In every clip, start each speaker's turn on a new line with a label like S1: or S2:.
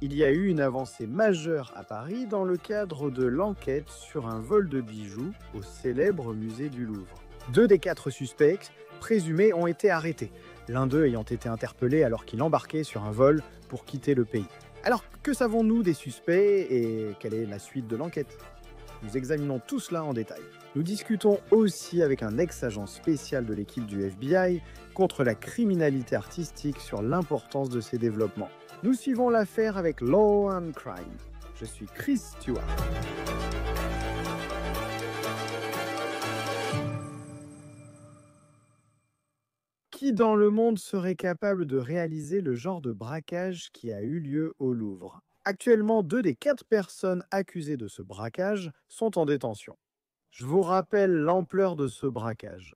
S1: Il y a eu une avancée majeure à Paris dans le cadre de l'enquête sur un vol de bijoux au célèbre musée du Louvre. 2 des 4 suspects présumés ont été arrêtés, l'un d'eux ayant été interpellé alors qu'il embarquait sur un vol pour quitter le pays. Alors, que savons-nous des suspects et quelle est la suite de l'enquête? Nous examinons tout cela en détail. Nous discutons aussi avec un ex-agent spécial de l'équipe du FBI contre la criminalité artistique sur l'importance de ces développements. Nous suivons l'affaire avec Law and Crime. Je suis Chris Stewart. Qui dans le monde serait capable de réaliser le genre de braquage qui a eu lieu au Louvre? Actuellement, 2 des 4 personnes accusées de ce braquage sont en détention. Je vous rappelle l'ampleur de ce braquage.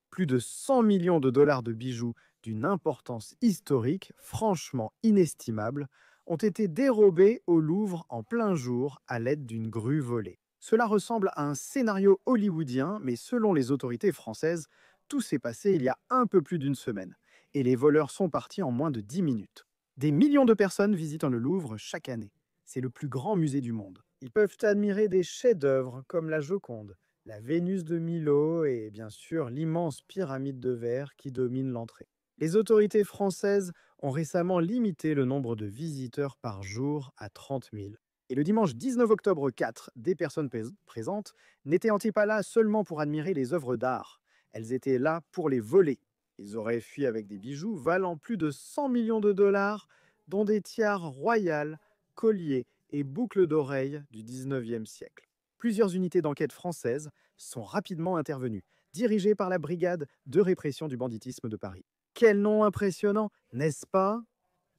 S1: Plus de 100 millions de dollars de bijoux d'une importance historique franchement inestimable ont été dérobés au Louvre en plein jour à l'aide d'une grue volée. Cela ressemble à un scénario hollywoodien, mais selon les autorités françaises, tout s'est passé il y a un peu plus d'une semaine, et les voleurs sont partis en moins de 10 minutes. Des millions de personnes visitent le Louvre chaque année. C'est le plus grand musée du monde. Ils peuvent admirer des chefs-d'œuvre comme la Joconde, la Vénus de Milo et bien sûr l'immense pyramide de verre qui domine l'entrée. Les autorités françaises ont récemment limité le nombre de visiteurs par jour à 30 000. Et le dimanche 19 octobre 4, des personnes présentes n'étaient pas là seulement pour admirer les œuvres d'art. Elles étaient là pour les voler. Ils auraient fui avec des bijoux valant plus de 100 millions de dollars, dont des tiares royales, colliers et boucles d'oreilles du 19e siècle. Plusieurs unités d'enquête françaises sont rapidement intervenues, dirigées par la brigade de répression du banditisme de Paris. Quel nom impressionnant, n'est-ce pas?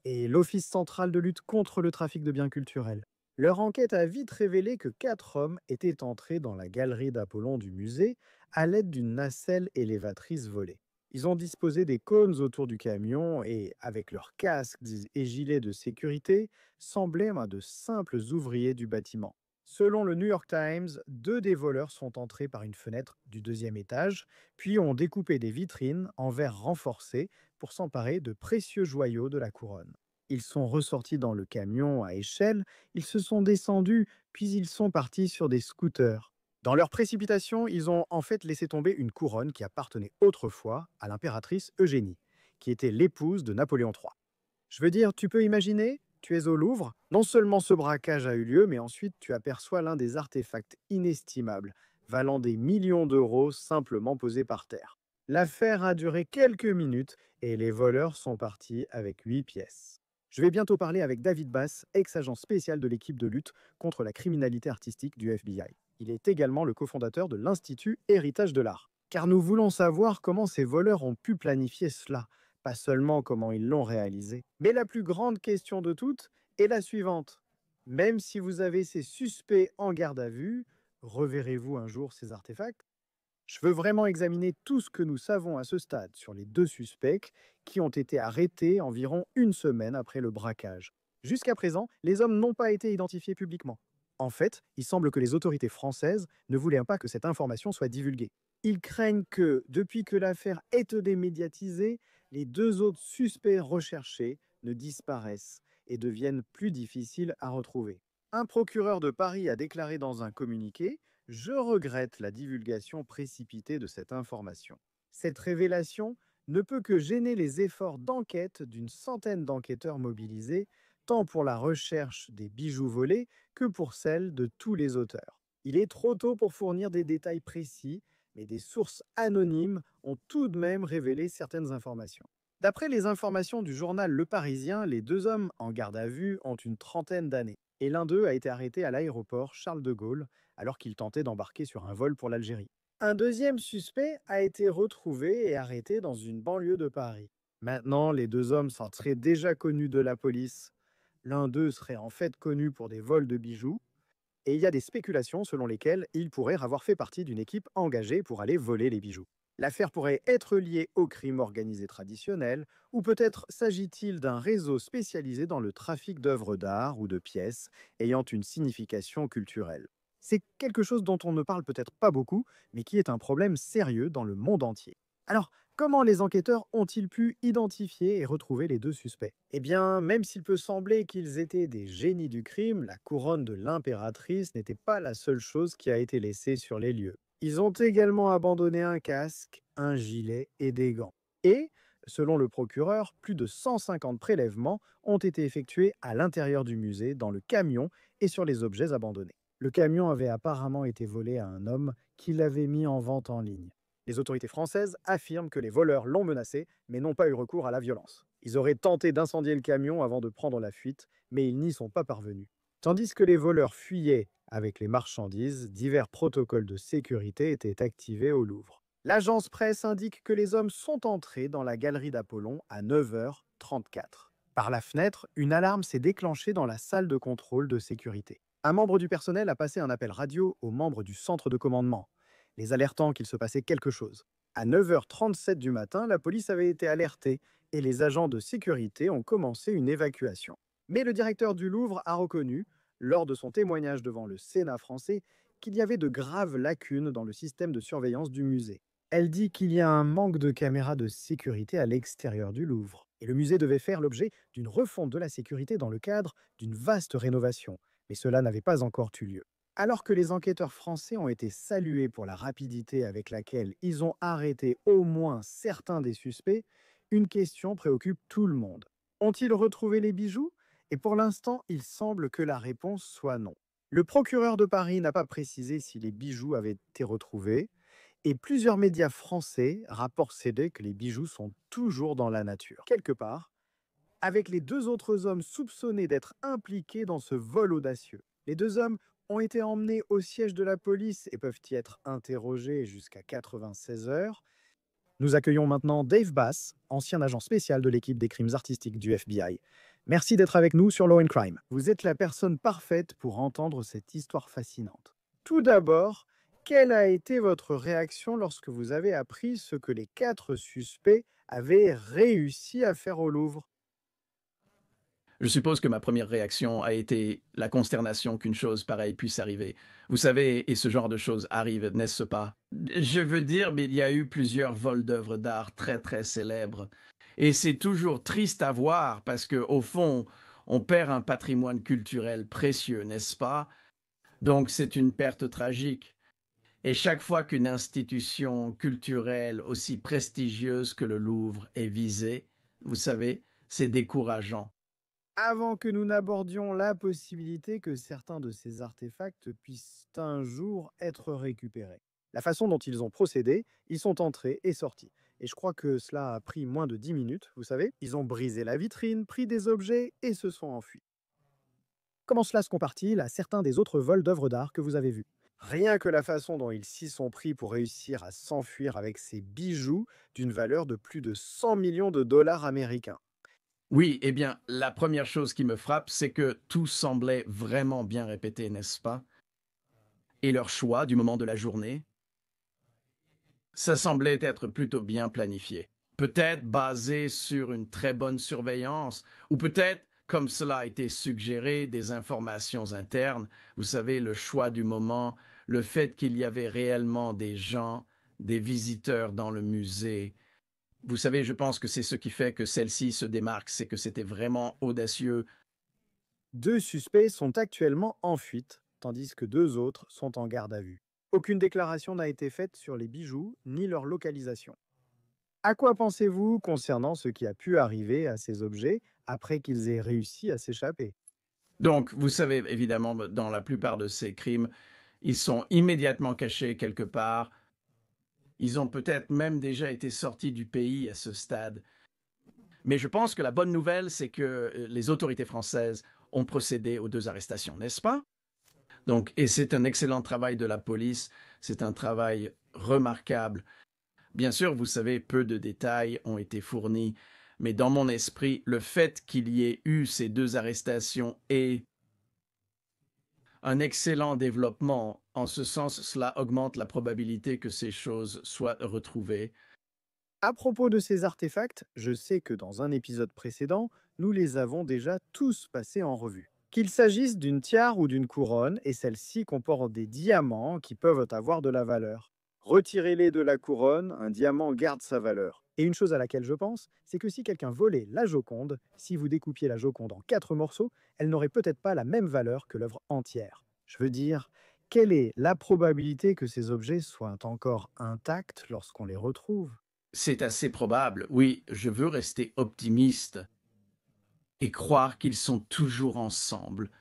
S1: Et l'Office central de lutte contre le trafic de biens culturels. Leur enquête a vite révélé que 4 hommes étaient entrés dans la galerie d'Apollon du musée à l'aide d'une nacelle élévatrice volée. Ils ont disposé des cônes autour du camion et, avec leurs casques et gilets de sécurité, semblaient de simples ouvriers du bâtiment. Selon le New York Times, 2 des voleurs sont entrés par une fenêtre du 2e étage, puis ont découpé des vitrines en verre renforcé pour s'emparer de précieux joyaux de la couronne. Ils sont ressortis dans le camion à échelle, ils se sont descendus, puis ils sont partis sur des scooters. Dans leur précipitation, ils ont en fait laissé tomber une couronne qui appartenait autrefois à l'impératrice Eugénie, qui était l'épouse de Napoléon III. Je veux dire, tu peux imaginer, tu es au Louvre, non seulement ce braquage a eu lieu, mais ensuite tu aperçois l'un des artefacts inestimables, valant des millions d'euros simplement posés par terre. L'affaire a duré quelques minutes et les voleurs sont partis avec 8 pièces. Je vais bientôt parler avec David Bass, ex-agent spécial de l'équipe de lutte contre la criminalité artistique du FBI. Il est également le cofondateur de l'Institut Héritage de l'Art. Car nous voulons savoir comment ces voleurs ont pu planifier cela, pas seulement comment ils l'ont réalisé. Mais la plus grande question de toutes est la suivante. Même si vous avez ces suspects en garde à vue, reverrez-vous un jour ces artefacts? Je veux vraiment examiner tout ce que nous savons à ce stade sur les 2 suspects qui ont été arrêtés environ une semaine après le braquage. Jusqu'à présent, les hommes n'ont pas été identifiés publiquement. En fait, il semble que les autorités françaises ne voulaient pas que cette information soit divulguée. Ils craignent que, depuis que l'affaire est démédiatisée, les 2 autres suspects recherchés ne disparaissent et deviennent plus difficiles à retrouver. Un procureur de Paris a déclaré dans un communiqué: je regrette la divulgation précipitée de cette information. Cette révélation ne peut que gêner les efforts d'enquête d'une centaine d'enquêteurs mobilisés, tant pour la recherche des bijoux volés que pour celle de tous les auteurs. Il est trop tôt pour fournir des détails précis, mais des sources anonymes ont tout de même révélé certaines informations. D'après les informations du journal Le Parisien, les 2 hommes en garde à vue ont une trentaine d'années, et l'un d'eux a été arrêté à l'aéroport Charles de Gaulle alors qu'il tentait d'embarquer sur un vol pour l'Algérie. Un deuxième suspect a été retrouvé et arrêté dans une banlieue de Paris. Maintenant, les 2 hommes seraient déjà connus de la police. L'un d'eux serait en fait connu pour des vols de bijoux, et il y a des spéculations selon lesquelles il pourrait avoir fait partie d'une équipe engagée pour aller voler les bijoux. L'affaire pourrait être liée au crime organisé traditionnel, ou peut-être s'agit-il d'un réseau spécialisé dans le trafic d'œuvres d'art ou de pièces ayant une signification culturelle. C'est quelque chose dont on ne parle peut-être pas beaucoup, mais qui est un problème sérieux dans le monde entier. Alors, Comment les enquêteurs ont-ils pu identifier et retrouver les deux suspects? Eh bien, même s'il peut sembler qu'ils étaient des génies du crime, la couronne de l'impératrice n'était pas la seule chose qui a été laissée sur les lieux. Ils ont également abandonné un casque, un gilet et des gants. Et, selon le procureur, plus de 150 prélèvements ont été effectués à l'intérieur du musée, dans le camion et sur les objets abandonnés. Le camion avait apparemment été volé à un homme qui l'avait mis en vente en ligne. Les autorités françaises affirment que les voleurs l'ont menacé, mais n'ont pas eu recours à la violence. Ils auraient tenté d'incendier le camion avant de prendre la fuite, mais ils n'y sont pas parvenus. Tandis que les voleurs fuyaient avec les marchandises, divers protocoles de sécurité étaient activés au Louvre. L'agence presse indique que les hommes sont entrés dans la galerie d'Apollon à 9h34. Par la fenêtre, une alarme s'est déclenchée dans la salle de contrôle de sécurité. Un membre du personnel a passé un appel radio aux membres du centre de commandement, les alertant qu'il se passait quelque chose. À 9h37 du matin, la police avait été alertée et les agents de sécurité ont commencé une évacuation. Mais le directeur du Louvre a reconnu, lors de son témoignage devant le Sénat français, qu'il y avait de graves lacunes dans le système de surveillance du musée. Elle dit qu'il y a un manque de caméras de sécurité à l'extérieur du Louvre. Et le musée devait faire l'objet d'une refonte de la sécurité dans le cadre d'une vaste rénovation. Mais cela n'avait pas encore eu lieu. Alors que les enquêteurs français ont été salués pour la rapidité avec laquelle ils ont arrêté au moins certains des suspects, une question préoccupe tout le monde. Ont-ils retrouvé les bijoux? Et pour l'instant, il semble que la réponse soit non. Le procureur de Paris n'a pas précisé si les bijoux avaient été retrouvés, et plusieurs médias français rapportent céder que les bijoux sont toujours dans la nature, quelque part, avec les deux autres hommes soupçonnés d'être impliqués dans ce vol audacieux. Les deux hommes ont été emmenés au siège de la police et peuvent y être interrogés jusqu'à 96 heures. Nous accueillons maintenant Dave Bass, ancien agent spécial de l'équipe des crimes artistiques du FBI. Merci d'être avec nous sur Law and Crime. Vous êtes la personne parfaite pour entendre cette histoire fascinante. Tout d'abord, quelle a été votre réaction lorsque vous avez appris ce que les 4 suspects avaient réussi à faire au Louvre?
S2: Je suppose que ma première réaction a été la consternation qu'une chose pareille puisse arriver. Vous savez, et ce genre de choses arrive, n'est-ce pas? Je veux dire, mais il y a eu plusieurs vols d'œuvres d'art très très célèbres. Et c'est toujours triste à voir parce que, au fond, on perd un patrimoine culturel précieux, n'est-ce pas? Donc c'est une perte tragique. Et chaque fois qu'une institution culturelle aussi prestigieuse que le Louvre est visée, vous savez, c'est décourageant.
S1: Avant que nous n'abordions la possibilité que certains de ces artefacts puissent un jour être récupérés. La façon dont ils ont procédé, ils sont entrés et sortis. Et je crois que cela a pris moins de 10 minutes, vous savez. Ils ont brisé la vitrine, pris des objets et se sont enfuis. Comment cela se compare-t-il à certains des autres vols d'œuvres d'art que vous avez vus? Rien que la façon dont ils s'y sont pris pour réussir à s'enfuir avec ces bijoux d'une valeur de plus de 100 millions de dollars américains.
S2: Oui, eh bien, la première chose qui me frappe, c'est que tout semblait vraiment bien répété, n'est-ce pas? Et leur choix du moment de la journée, ça semblait être plutôt bien planifié. Peut-être basé sur une très bonne surveillance, ou peut-être, comme cela a été suggéré, des informations internes. Vous savez, le choix du moment, le fait qu'il y avait réellement des gens, des visiteurs dans le musée. Vous savez, je pense que c'est ce qui fait que celle-ci se démarque, c'est que c'était vraiment audacieux.
S1: 2 suspects sont actuellement en fuite, tandis que 2 autres sont en garde à vue. Aucune déclaration n'a été faite sur les bijoux ni leur localisation. À quoi pensez-vous concernant ce qui a pu arriver à ces objets après qu'ils aient réussi à s'échapper?
S2: Donc, vous savez, évidemment, dans la plupart de ces crimes, ils sont immédiatement cachés quelque part. Ils ont peut-être même déjà été sortis du pays à ce stade. Mais je pense que la bonne nouvelle, c'est que les autorités françaises ont procédé aux deux arrestations, n'est-ce pas? Donc, et c'est un excellent travail de la police, c'est un travail remarquable. Bien sûr, vous savez, peu de détails ont été fournis, mais dans mon esprit, le fait qu'il y ait eu ces deux arrestations est un excellent développement. En ce sens, cela augmente la probabilité que ces choses soient retrouvées.
S1: À propos de ces artefacts, je sais que dans un épisode précédent, nous les avons déjà tous passés en revue. Qu'il s'agisse d'une tiare ou d'une couronne, et celle-ci comporte des diamants qui peuvent avoir de la valeur. Retirez-les de la couronne, un diamant garde sa valeur. Et une chose à laquelle je pense, c'est que si quelqu'un volait la Joconde, si vous découpiez la Joconde en 4 morceaux, elle n'aurait peut-être pas la même valeur que l'œuvre entière. Je veux dire, quelle est la probabilité que ces objets soient encore intacts lorsqu'on les retrouve?
S2: C'est assez probable. Oui, je veux rester optimiste et croire qu'ils sont toujours ensemble.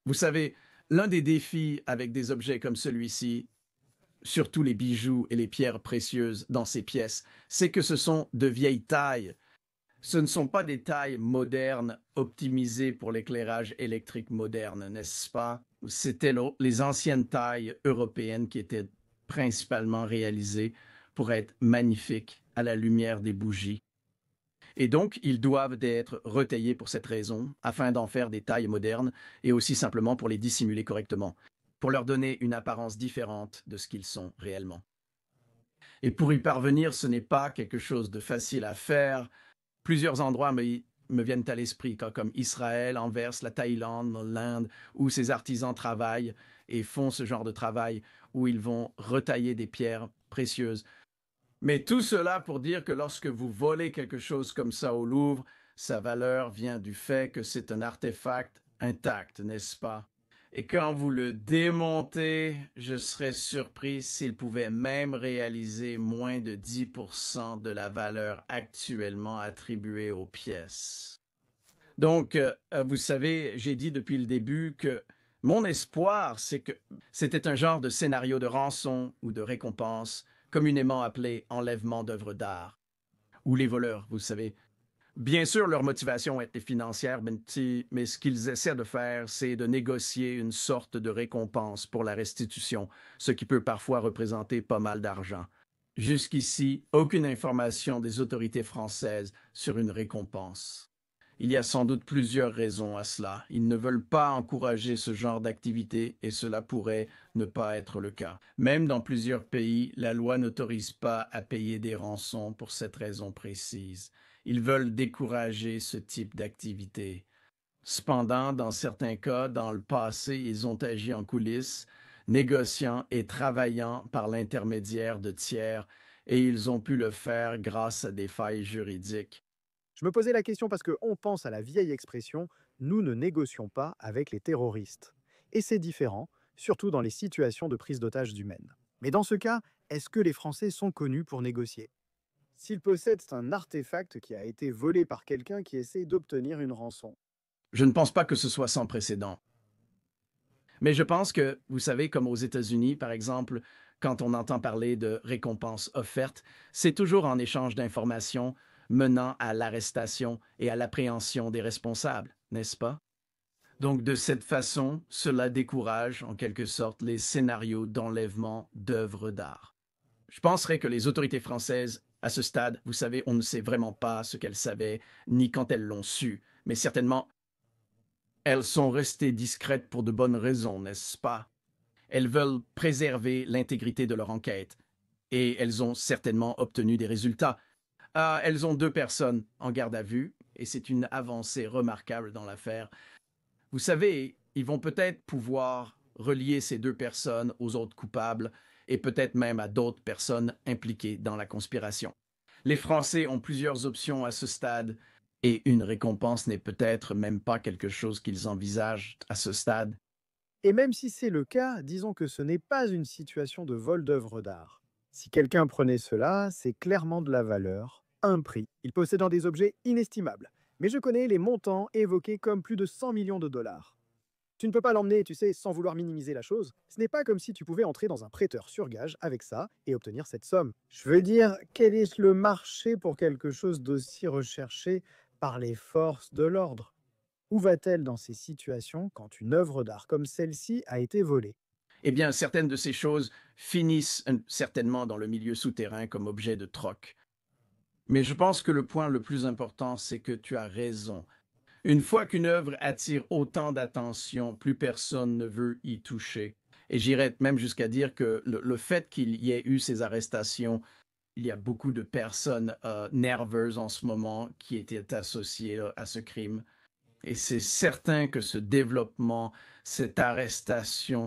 S2: Vous savez, l'un des défis avec des objets comme celui-ci, surtout les bijoux et les pierres précieuses dans ces pièces, c'est que ce sont de vieilles tailles. Ce ne sont pas des tailles modernes optimisées pour l'éclairage électrique moderne, n'est-ce pas? C'était les anciennes tailles européennes qui étaient principalement réalisées pour être magnifiques à la lumière des bougies. Et donc, ils doivent être retaillés pour cette raison, afin d'en faire des tailles modernes et aussi simplement pour les dissimuler correctement, pour leur donner une apparence différente de ce qu'ils sont réellement. Et pour y parvenir, ce n'est pas quelque chose de facile à faire. Plusieurs endroits me viennent à l'esprit, comme Israël, Anvers, la Thaïlande, l'Inde, où ces artisans travaillent et font ce genre de travail, où ils vont retailler des pierres précieuses. Mais tout cela pour dire que lorsque vous volez quelque chose comme ça au Louvre, sa valeur vient du fait que c'est un artefact intact, n'est-ce pas? Et quand vous le démontez, je serais surpris s'il pouvait même réaliser moins de 10% de la valeur actuellement attribuée aux pièces. Donc, vous savez, j'ai dit depuis le début que mon espoir, c'est que c'était un genre de scénario de rançon ou de récompense, communément appelé enlèvement d'œuvres d'art, ou les voleurs, vous savez. Bien sûr, leur motivation était financière, mais ce qu'ils essaient de faire, c'est de négocier une sorte de récompense pour la restitution, ce qui peut parfois représenter pas mal d'argent. Jusqu'ici, aucune information des autorités françaises sur une récompense. Il y a sans doute plusieurs raisons à cela. Ils ne veulent pas encourager ce genre d'activité et cela pourrait ne pas être le cas. Même dans plusieurs pays, la loi n'autorise pas à payer des rançons pour cette raison précise. Ils veulent décourager ce type d'activité. Cependant, dans certains cas, dans le passé, ils ont agi en coulisses, négociant et travaillant par l'intermédiaire de tiers, et ils ont pu le faire grâce à des failles juridiques.
S1: Je me posais la question parce qu'on pense à la vieille expression «nous ne négocions pas avec les terroristes». Et c'est différent, surtout dans les situations de prise d'otages humaines. Mais dans ce cas, est-ce que les Français sont connus pour négocier? S'ils possèdent un artefact qui a été volé par quelqu'un qui essaie d'obtenir une rançon.
S2: Je ne pense pas que ce soit sans précédent. Mais je pense que, vous savez, comme aux États-Unis, par exemple, quand on entend parler de récompenses offertes, c'est toujours en échange d'informations menant à l'arrestation et à l'appréhension des responsables, n'est-ce pas? Donc, de cette façon, cela décourage, en quelque sorte, les scénarios d'enlèvement d'œuvres d'art. Je penserais que les autorités françaises, à ce stade, vous savez, on ne sait vraiment pas ce qu'elles savaient, ni quand elles l'ont su, mais certainement, elles sont restées discrètes pour de bonnes raisons, n'est-ce pas? Elles veulent préserver l'intégrité de leur enquête et elles ont certainement obtenu des résultats. Elles ont deux personnes en garde à vue et c'est une avancée remarquable dans l'affaire. Vous savez, ils vont peut-être pouvoir relier ces deux personnes aux autres coupables et peut-être même à d'autres personnes impliquées dans la conspiration. Les Français ont plusieurs options à ce stade et une récompense n'est peut-être même pas quelque chose qu'ils envisagent à ce stade.
S1: Et même si c'est le cas, disons que ce n'est pas une situation de vol d'œuvres d'art. Si quelqu'un prenait cela, c'est clairement de la valeur, un prix, il possédant des objets inestimables. Mais je connais les montants évoqués comme plus de 100 millions de dollars. Tu ne peux pas l'emmener, tu sais, sans vouloir minimiser la chose. Ce n'est pas comme si tu pouvais entrer dans un prêteur sur gage avec ça et obtenir cette somme. Je veux dire, quel est le marché pour quelque chose d'aussi recherché par les forces de l'ordre? Où va-t-elle dans ces situations quand une œuvre d'art comme celle-ci a été volée?
S2: Eh bien, certaines de ces choses finissent certainement dans le milieu souterrain comme objet de troc. Mais je pense que le point le plus important, c'est que tu as raison. Une fois qu'une œuvre attire autant d'attention, plus personne ne veut y toucher. Et j'irais même jusqu'à dire que le fait qu'il y ait eu ces arrestations, il y a beaucoup de personnes nerveuses en ce moment qui étaient associées à ce crime. Et c'est certain que ce développement, ces arrestations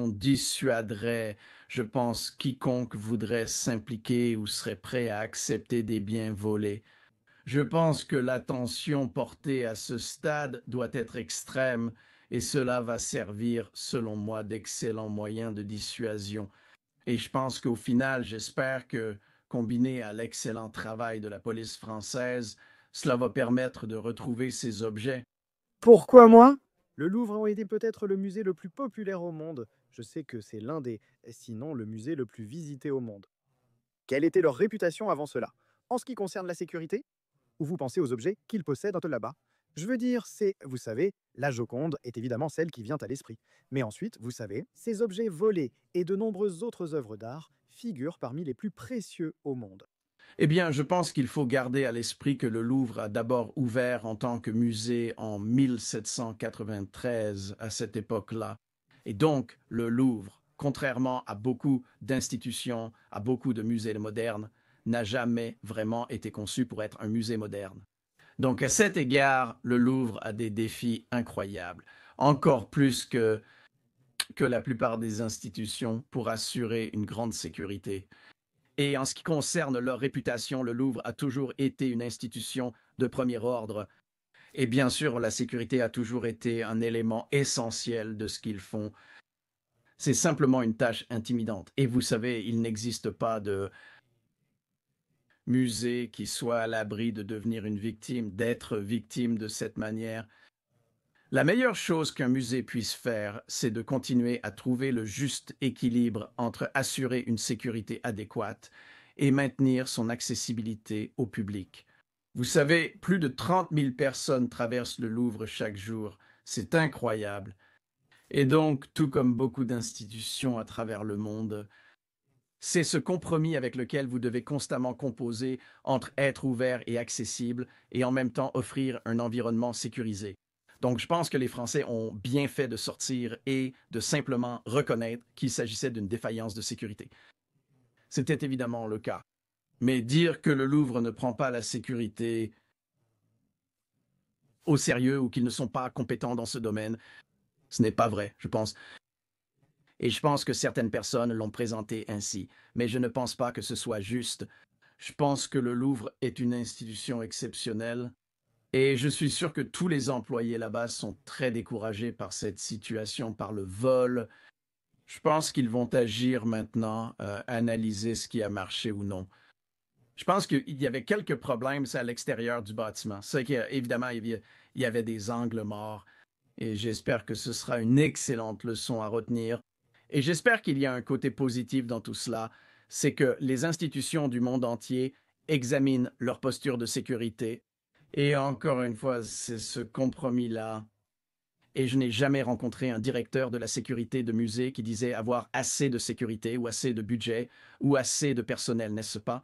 S2: dissuaderaient, je pense, quiconque voudrait s'impliquer ou serait prêt à accepter des biens volés. Je pense que l'attention portée à ce stade doit être extrême et cela va servir, selon moi, d'excellents moyens de dissuasion. Et je pense qu'au final, j'espère que, combiné à l'excellent travail de la police française, cela va permettre de retrouver ces objets.
S1: Pourquoi moi? Le Louvre a été peut-être le musée le plus populaire au monde. Je sais que c'est l'un des, sinon le musée le plus visité au monde. Quelle était leur réputation avant cela? En ce qui concerne la sécurité, ou vous pensez aux objets qu'ils possèdent là-bas? Je veux dire, c'est, vous savez, la Joconde est évidemment celle qui vient à l'esprit. Mais ensuite, vous savez, ces objets volés et de nombreuses autres œuvres d'art figurent parmi les plus précieux au monde.
S2: Eh bien, je pense qu'il faut garder à l'esprit que le Louvre a d'abord ouvert en tant que musée en 1793, à cette époque-là. Et donc, le Louvre, contrairement à beaucoup d'institutions, à beaucoup de musées modernes, n'a jamais vraiment été conçu pour être un musée moderne. Donc, à cet égard, le Louvre a des défis incroyables, encore plus que la plupart des institutions pour assurer une grande sécurité. Et en ce qui concerne leur réputation, le Louvre a toujours été une institution de premier ordre. Et bien sûr, la sécurité a toujours été un élément essentiel de ce qu'ils font. C'est simplement une tâche intimidante. Et vous savez, il n'existe pas de musée qui soit à l'abri de devenir une victime, d'être victime de cette manière. La meilleure chose qu'un musée puisse faire, c'est de continuer à trouver le juste équilibre entre assurer une sécurité adéquate et maintenir son accessibilité au public. Vous savez, plus de 30 000 personnes traversent le Louvre chaque jour. C'est incroyable. Et donc, tout comme beaucoup d'institutions à travers le monde, c'est ce compromis avec lequel vous devez constamment composer entre être ouvert et accessible et en même temps offrir un environnement sécurisé. Donc, je pense que les Français ont bien fait de sortir et de simplement reconnaître qu'il s'agissait d'une défaillance de sécurité. C'était évidemment le cas. Mais dire que le Louvre ne prend pas la sécurité au sérieux ou qu'ils ne sont pas compétents dans ce domaine, ce n'est pas vrai, je pense. Et je pense que certaines personnes l'ont présenté ainsi. Mais je ne pense pas que ce soit juste. Je pense que le Louvre est une institution exceptionnelle. Et je suis sûr que tous les employés là-bas sont très découragés par cette situation, par le vol. Je pense qu'ils vont agir maintenant, analyser ce qui a marché ou non. Je pense qu'il y avait quelques problèmes à l'extérieur du bâtiment. C'est qu'évidemment, il y avait des angles morts. Et j'espère que ce sera une excellente leçon à retenir. Et j'espère qu'il y a un côté positif dans tout cela, c'est que les institutions du monde entier examinent leur posture de sécurité. Et encore une fois, c'est ce compromis-là. Et je n'ai jamais rencontré un directeur de la sécurité de musée qui disait avoir assez de sécurité ou assez de budget ou assez de personnel, n'est-ce pas?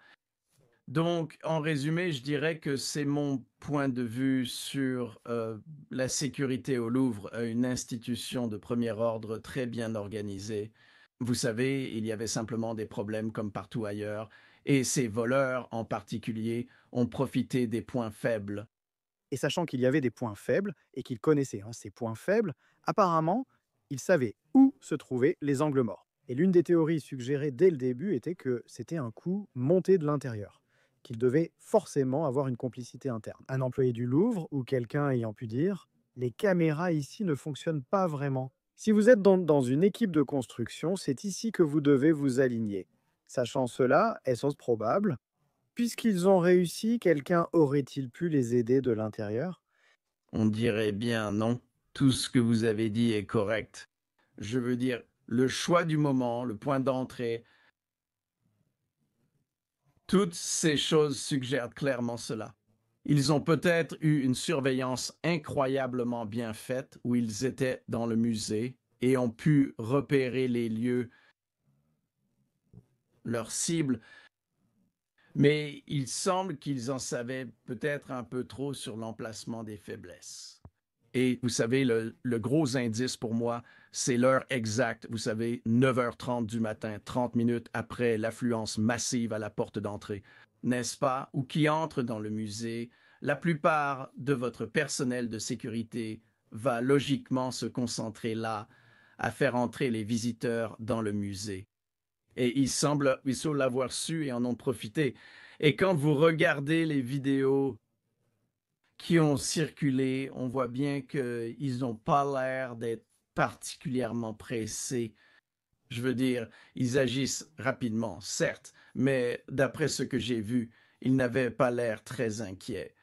S2: Donc, en résumé, je dirais que c'est mon point de vue sur la sécurité au Louvre, une institution de premier ordre très bien organisée. Vous savez, il y avait simplement des problèmes comme partout ailleurs, et ces voleurs en particulier ont profité des points faibles.
S1: Et sachant qu'il y avait des points faibles et qu'il connaissait ces points faibles, apparemment, il savait où se trouvaient les angles morts. Et l'une des théories suggérées dès le début était que c'était un coup monté de l'intérieur, qu'il devait forcément avoir une complicité interne. Un employé du Louvre ou quelqu'un ayant pu dire: les caméras ici ne fonctionnent pas vraiment. Si vous êtes dans une équipe de construction, c'est ici que vous devez vous aligner. Sachant cela, est-ce probable? Puisqu'ils ont réussi, quelqu'un aurait-il pu les aider de l'intérieur?
S2: On dirait bien non. Tout ce que vous avez dit est correct. Je veux dire, le choix du moment, le point d'entrée, toutes ces choses suggèrent clairement cela. Ils ont peut-être eu une surveillance incroyablement bien faite où ils étaient dans le musée et ont pu repérer les lieux, leurs cibles, mais il semble qu'ils en savaient peut-être un peu trop sur l'emplacement des faiblesses. Et vous savez, le gros indice pour moi, c'est l'heure exacte. Vous savez, 9h30 du matin, 30 minutes après l'affluence massive à la porte d'entrée. N'est-ce pas? Ou qui entre dans le musée, La plupart de votre personnel de sécurité va logiquement se concentrer là à faire entrer les visiteurs dans le musée. Et ils semblent l'avoir su et en ont profité. Et quand vous regardez les vidéos qui ont circulé, on voit bien qu'ils n'ont pas l'air d'être particulièrement pressés. Je veux dire, ils agissent rapidement, certes, mais d'après ce que j'ai vu, ils n'avaient pas l'air très inquiets.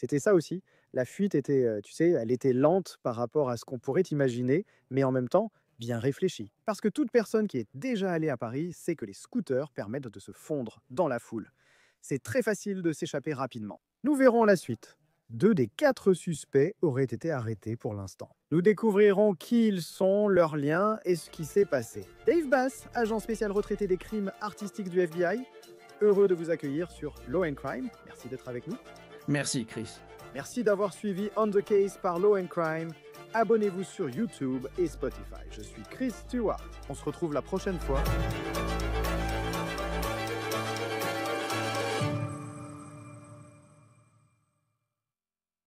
S1: C'était ça aussi. La fuite était, tu sais, elle était lente par rapport à ce qu'on pourrait imaginer, mais en même temps, bien réfléchie. Parce que toute personne qui est déjà allée à Paris sait que les scooters permettent de se fondre dans la foule. C'est très facile de s'échapper rapidement. Nous verrons la suite. 2 des 4 suspects auraient été arrêtés pour l'instant. Nous découvrirons qui ils sont, leurs liens et ce qui s'est passé. Dave Bass, agent spécial retraité des crimes artistiques du FBI, heureux de vous accueillir sur Law and Crime. Merci d'être avec nous.
S2: Merci, Chris.
S1: Merci d'avoir suivi On the Case par Law and Crime. Abonnez-vous sur YouTube et Spotify. Je suis Chris Stewart. On se retrouve la prochaine fois.